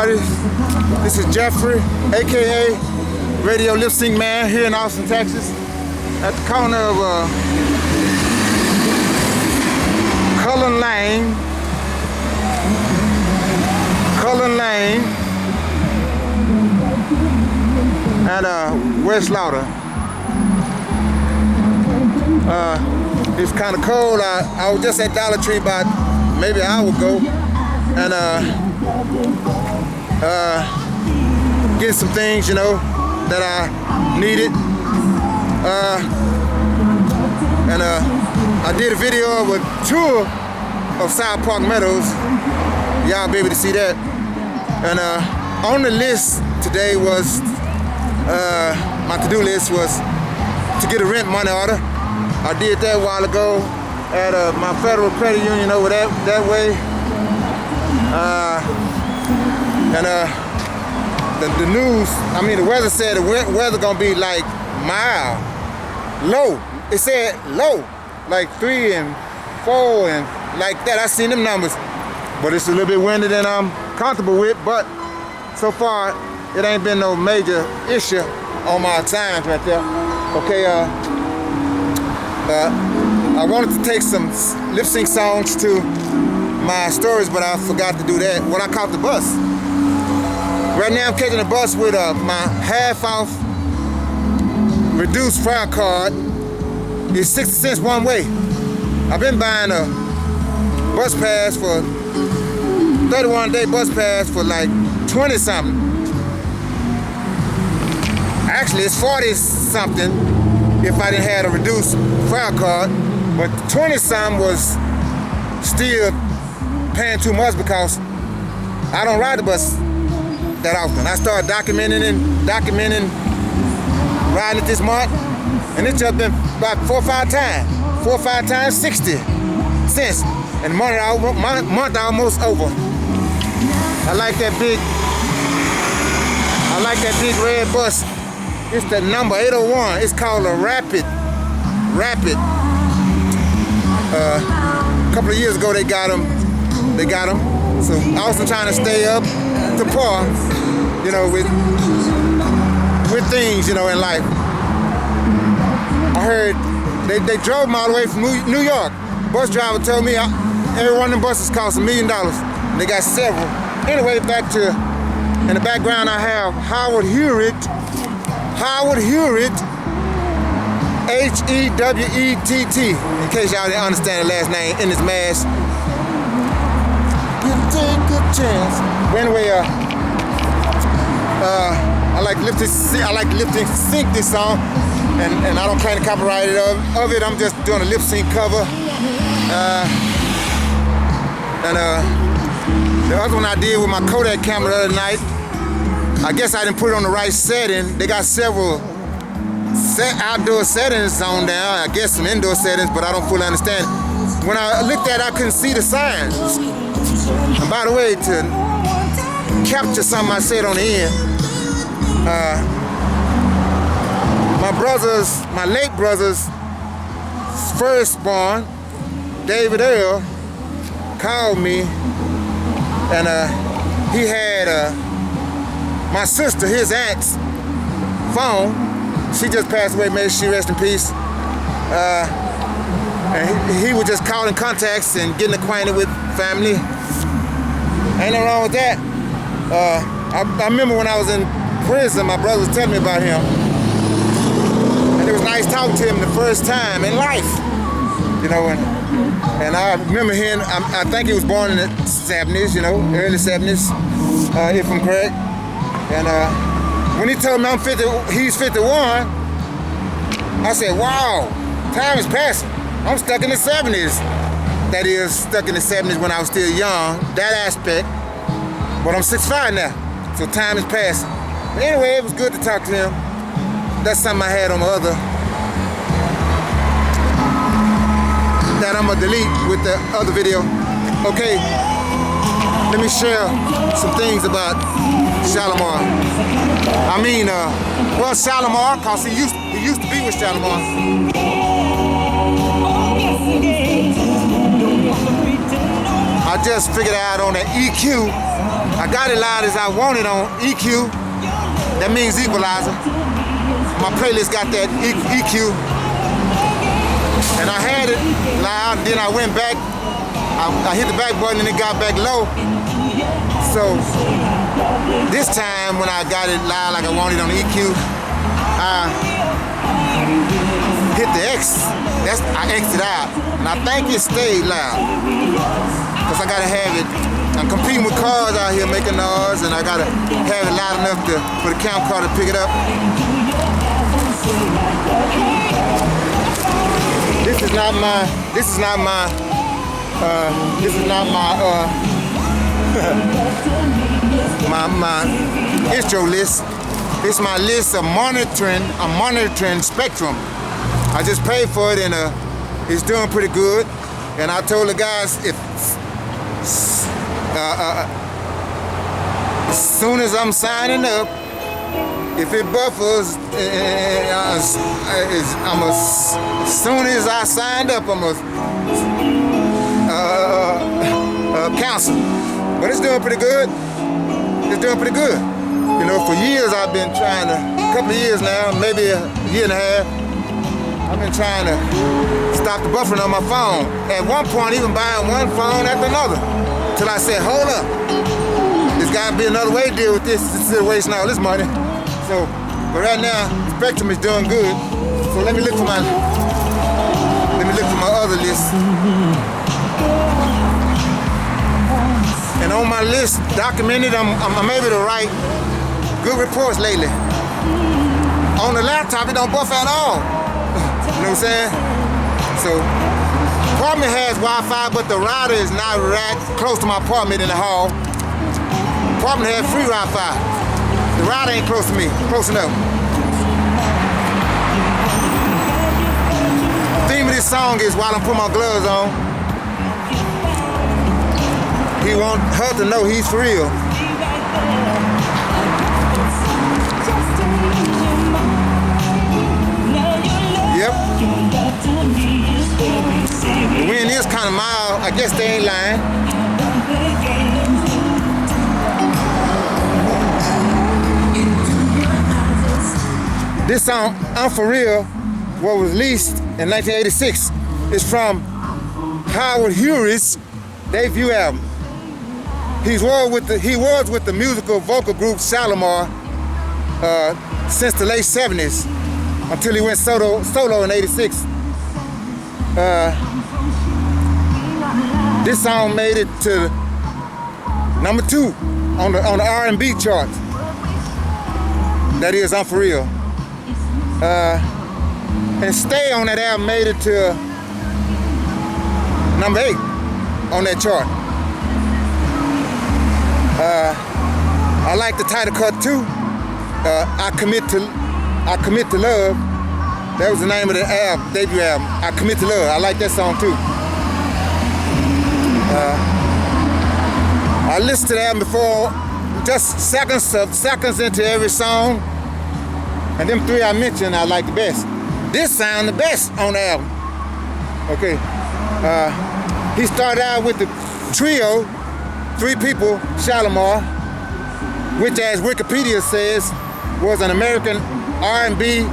everybody. This is Jeffrey, aka Radio Lip Sync Man, here in Austin, Texas, at the corner of Cullen Lane and West Lauder. It's kind of cold. I was just at Dollar Tree about maybe an hour ago, and getting some things, you know, that I needed. I did a video of a tour of South Park Meadows. Y'all be able to see that. And on the list today was, my to-do list was to get a rent money order. I did that a while ago at my federal credit union over that way. The news, I mean the weather said the weather gonna be like mild, low. It said low, like 3 and 4 and like that. I seen them numbers, but it's a little bit windy than I'm comfortable with. But so far, it ain't been no major issue on my times right there. Okay, I wanted to take some lip sync songs to my stories, but I forgot to do that when I caught the bus. Right now I'm catching a bus with my half off reduced fare card. It's 60 cents one way. I've been buying a bus pass for 31-day bus pass for like 20 something. Actually it's 40 something if I didn't have a reduced fare card, but 20 something was still paying too much because I don't ride the bus that often. I started documenting riding it this month, and it's just been about 4 or 5 times 60 cents, and month almost over. I like that big red bus. It's the number 801. It's called a Rapid. A couple of years ago they got them. So I was trying to stay up to par, you know, with things, you know, in life. I heard they drove me all the way from New York. Bus driver told me every one of them buses cost $1 million. They got several. Anyway, back to, in the background I have Howard Hewett, H-E-W-E-T-T, in case y'all didn't understand the last name in his mask. You take a chance. But anyway, I like lip sync this song, and I don't claim the copyright of it. I'm just doing a lip sync cover. The other one I did with my Kodak camera the other night, I guess I didn't put it on the right setting. They got several outdoor settings on there. I guess some indoor settings, but I don't fully understand. When I looked at it, I couldn't see the signs. And by the way, to capture something I said on the end, my late brother's firstborn, David Earl, called me, and he had my sister, his aunt's phone. She just passed away, may she rest in peace. And he was just calling contacts and getting acquainted with family. Ain't nothing wrong with that. I remember when I was in prison, my brother was telling me about him. And it was nice talking to him the first time in life. You know, and I remember him, I think he was born in the 70s, you know, early 70s, if I'm correct. And when he told me he's 51, I said, wow, time is passing. I'm stuck in the 70s. That is, stuck in the 70s when I was still young, that aspect. But I'm 65 now, so time is passing. But anyway, it was good to talk to him. That's something I had on my other, that I'm gonna delete with the other video. Okay, let me share some things about Shalimar. I mean, well, Shalimar, cause he used to be with Shalimar. I just figured out on the EQ. I got it loud as I want it on EQ. That means equalizer. My playlist got that EQ. And I had it loud, then I went back. I hit the back button and it got back low. So this time when I got it loud like I wanted on the EQ, I hit the X. I X'd out. And I think it stayed loud. Because I gotta have it. I'm competing with cars out here making noise, and I gotta have it loud enough for the count car to pick it up. This is not my my intro list. This is my list of monitoring Spectrum. I just paid for it, and it's doing pretty good. And I told the guys as soon as I'm signing up, if it buffers, as soon as I signed up, I'm cancel. But it's doing pretty good. It's doing pretty good. You know, for years I've been trying to, a couple of years now, maybe a year and a half, I've been trying to stop the buffering on my phone. At one point, even buying one phone after another, till I said, hold up, there's gotta be another way to deal with this instead of wasting all this money. So, but right now, Spectrum is doing good. So let me look for my other list. And on my list, documented, I'm able to write good reports lately. On the laptop, it don't buff at all. You know what I'm saying? So, apartment has Wi-Fi, but the router is not right close to my apartment in the hall. Apartment has free Wi-Fi. The router ain't close to me, close enough. The theme of this song is while I'm putting my gloves on, he want her to know he's for real. Yep. The wind is kind of mild. I guess they ain't lying. This song, I'm For Real, was released in 1986. It's from Howard Hewitt's debut album. He was with the musical vocal group Shalimar since the late 70s until he went solo in 86. This song made it to number 2 on the R&B chart. That is, I'm For Real. And Stay on that album made it to number 8 on that chart. I like the title cut too. I Commit to Love. That was the name of the album, debut album. I Commit to Love. I like that song too. I listened to the album before, just seconds into every song. And them 3 I mentioned, I like the best. This sound the best on the album. Okay. He started out with the trio, 3 people, Shalimar, which as Wikipedia says, was an American R&B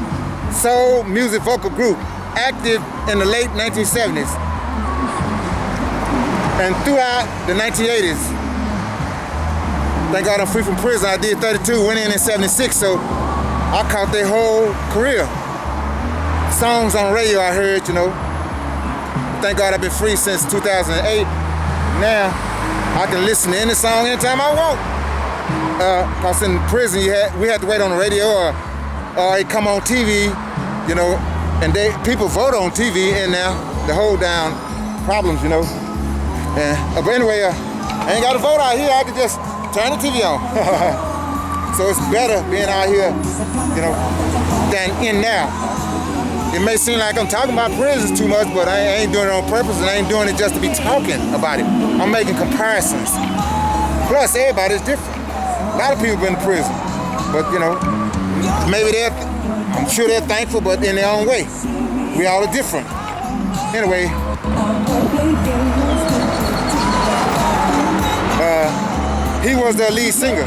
soul music vocal group, active in the late 1970s and throughout the 1980s. Thank God I'm free from prison. I did 32, went in 76, so I caught their whole career. Songs on radio I heard, you know. Thank God I've been free since 2008. Now I can listen to any song anytime I want. Cause in prison we had to wait on the radio or it come on TV, you know, and people vote on TV and now to hold down problems, you know. But anyway, I ain't got to vote out here. I can just turn the TV on. So it's better being out here, you know, than in now. It may seem like I'm talking about prisons too much, but I ain't doing it on purpose, and I ain't doing it just to be talking about it. I'm making comparisons. Plus, everybody's different. A lot of people been in prison, but you know, maybe I'm sure they're thankful, but in their own way. We all are different. Anyway. he was the lead singer.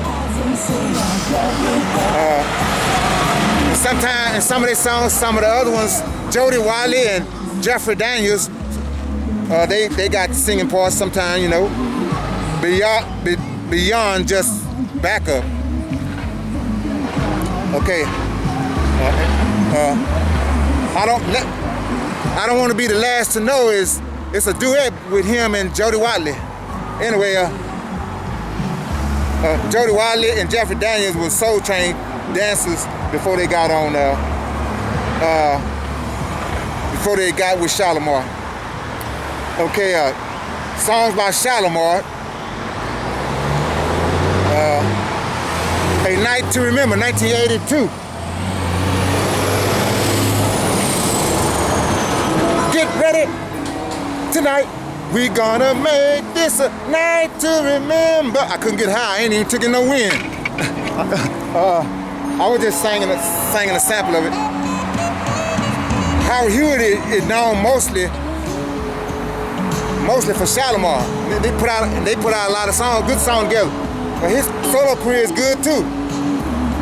Sometimes in some of their songs, some of the other ones, Jody Wiley and Jeffrey Daniels, they got singing parts sometimes, you know, beyond just backup. Okay. I don't want to be the last to know it's a duet with him and Jody Wiley. Anyway, Jody Wiley and Jeffrey Daniels were Soul Train dancers before they got on before they got with Shalimar. Okay, songs by Shalimar. A Night to Remember, 1982. Get ready tonight. We gonna make this a night to remember. I couldn't get high. I ain't even taking no wind. I was just singing a sample of it. Howard Hewett is known mostly for Shalimar. They put out a lot of songs, good songs together. But his solo career is good too.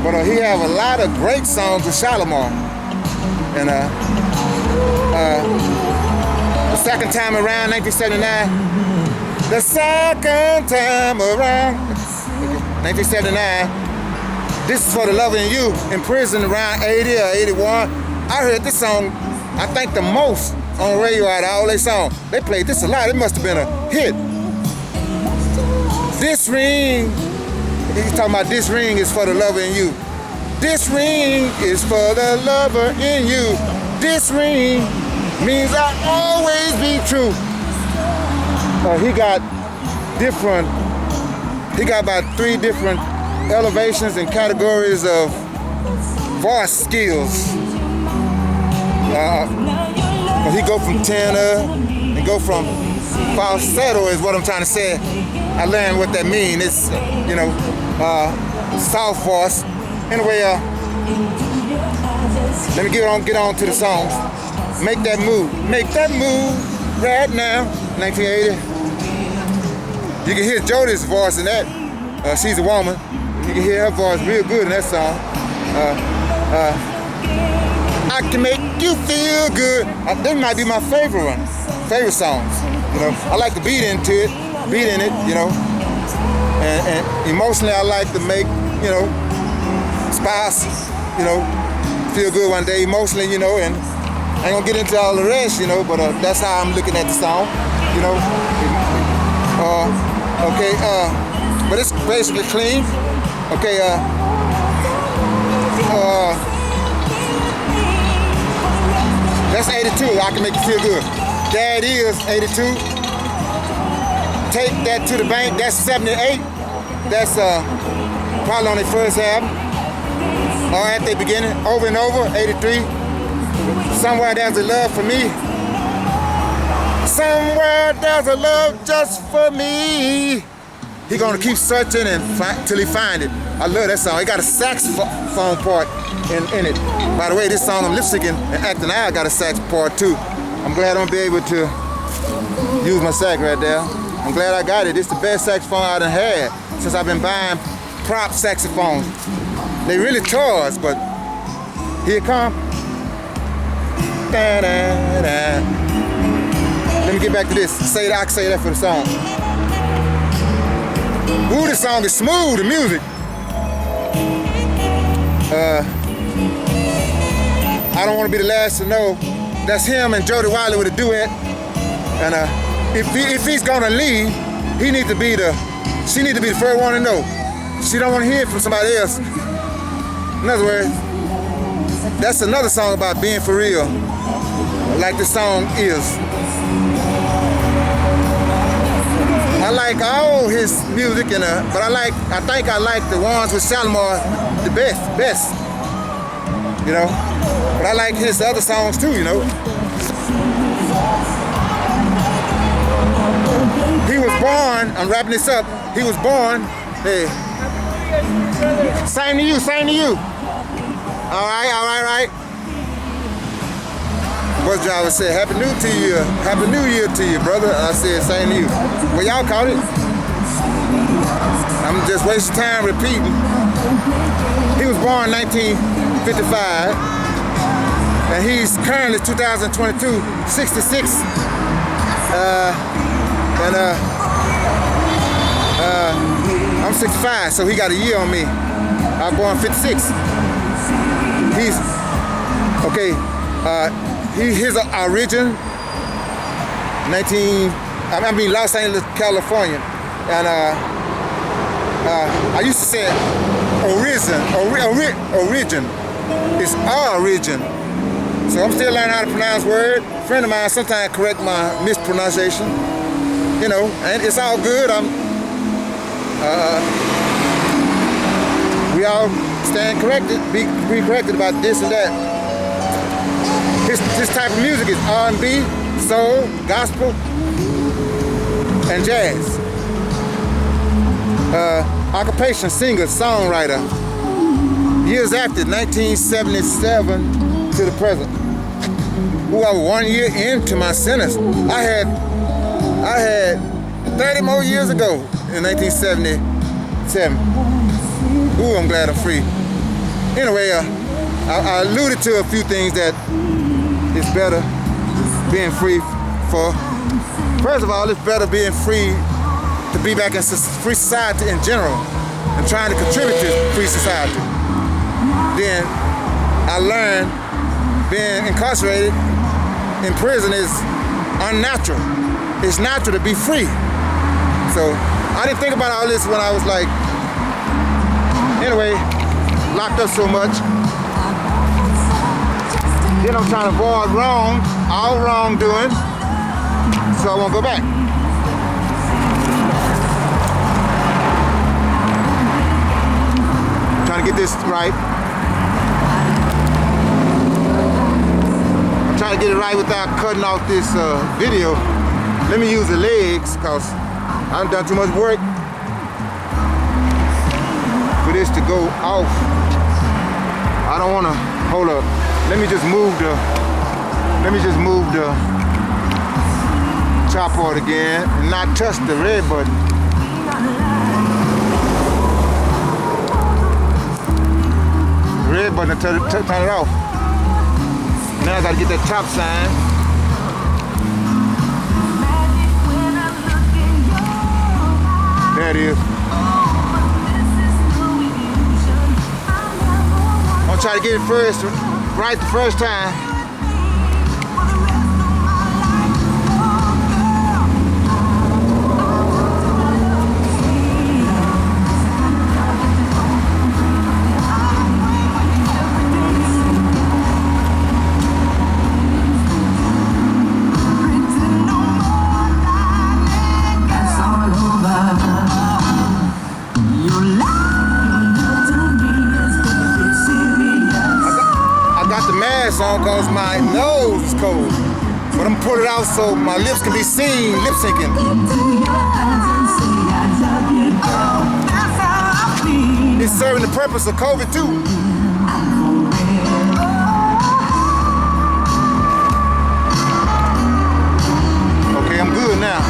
But he have a lot of great songs with Shalimar. And the second time around, 1979. The second time around, 1979. This is for the Lover in You. In prison around 80 or 81. I heard this song, I think the most on radio out of all their songs. They played this a lot. It must have been a hit. This ring, he's talking about this ring is for the lover in you. This ring is for the lover in you. This ring means I'll always be true. He got about 3 different elevations and categories of voice skills. He go from tenor and go from falsetto is what I'm trying to say. I learned what that means. It's, you know, soft voice. Anyway, let me get on to the songs. Make that move right now. 1980. You can hear Jody's voice in that. She's a woman. You can hear her voice real good in that song. I can make you feel good. That might be my favorite songs. You know, I like the beat in it, you know. And emotionally, I like to make, you know, spouse, you know, feel good one day emotionally, you know, and I ain't gonna get into all the rest, you know, but that's how I'm looking at the song, you know. Okay, but it's basically clean. Okay, that's 82, I can make you feel good. That is 82. Take that to the bank, that's 78. That's probably on their first album. Or at the beginning, over and over, 83. Somewhere there's a love for me. Somewhere there's a love just for me. He gonna keep searching and till he find it. I love that song. It got a saxophone part in it. By the way, this song I'm lip syncing and acting out got a sax part too. I'm glad I'm gonna be able to use my sax right there. I'm glad I got it. It's the best saxophone I done had since I've been buying prop saxophones. They really toys, but here it come. Da, da, da. Let me get back to this. I can say that for the song. Ooh, this song is smooth, the music. I don't want to be the last to know. That's him and Jody Wiley with a duet. And if he's gonna leave, she need to be the first one to know. She don't want to hear it from somebody else. In other words, that's another song about being for real, like the song is. I like all his music, but I think I like the ones with Shalimar the best. You know, but I like his other songs too. You know, he was born. I'm wrapping this up. He was born. Hey, same to you. All right. Bus driver said, Happy New Year to you, brother. I said, same to you. Well, y'all caught it. I'm just just waste time repeating. He was born 1955, and he's currently 2022, 66. I'm 65, so he got a year on me. I was born 56. He's okay. His origin, Los Angeles, California, and I used to say origin. It's origin. So I'm still learning how to pronounce words. A friend of mine sometimes correct my mispronunciation. You know, and it's all good. We all stand corrected, be corrected about this and that. This type of music is R&B, soul, gospel, and jazz. Occupation, singer, songwriter. Years after 1977 to the present. Who I was 1 year into my sentence. I had 30 more years ago in 1977. Ooh, I'm glad I'm free. Anyway, I alluded to a few things that it's better being free for. First of all, it's better being free to be back in free society in general and trying to contribute to free society. Then I learned being incarcerated in prison is unnatural. It's natural to be free. So I didn't think about all this when I was like, anyway, locked up so much. Then I'm trying to avoid all wrongdoing, so I won't go back. Trying to get this right. I'm trying to get it right without cutting off this video. Let me use the legs, because I've done too much work for this to go off. I don't want to, hold up. Let me just move the chopboard again and not touch the red button. The red button to turn it off. Now I gotta get that top sign. There it is. I'm trying to get it right the first time. On cause my nose is cold, but I'm pulling it out so my lips can be seen lip syncing. It's serving the purpose of COVID too. Okay, I'm good now.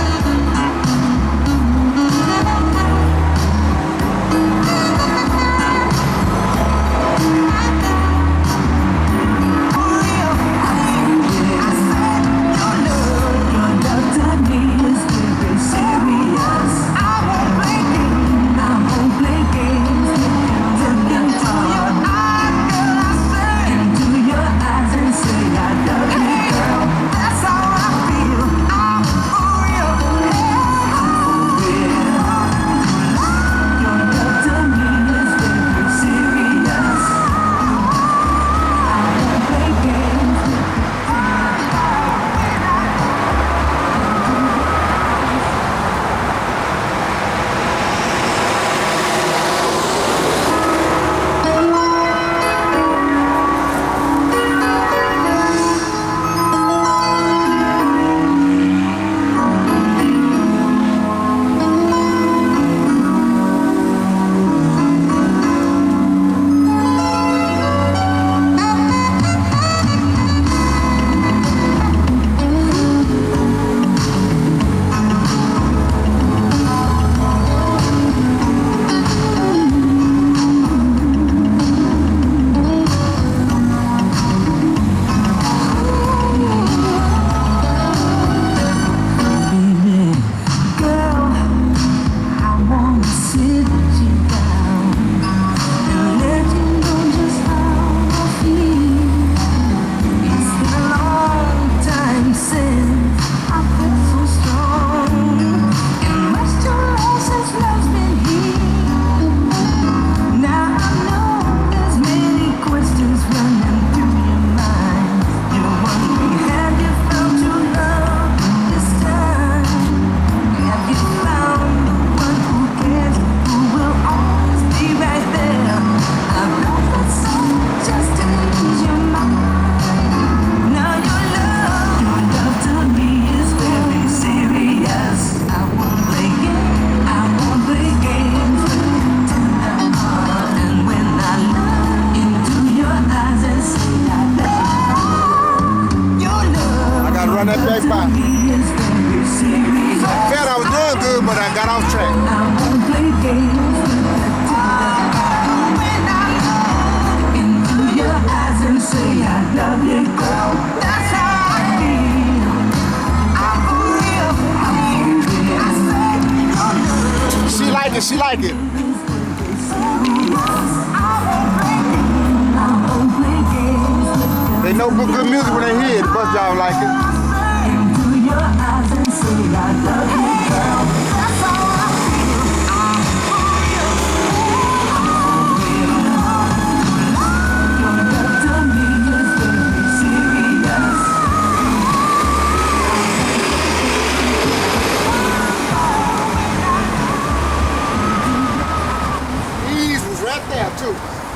it, she like it. They know good music when they hear it. The bus driver like it. Ease was right there too.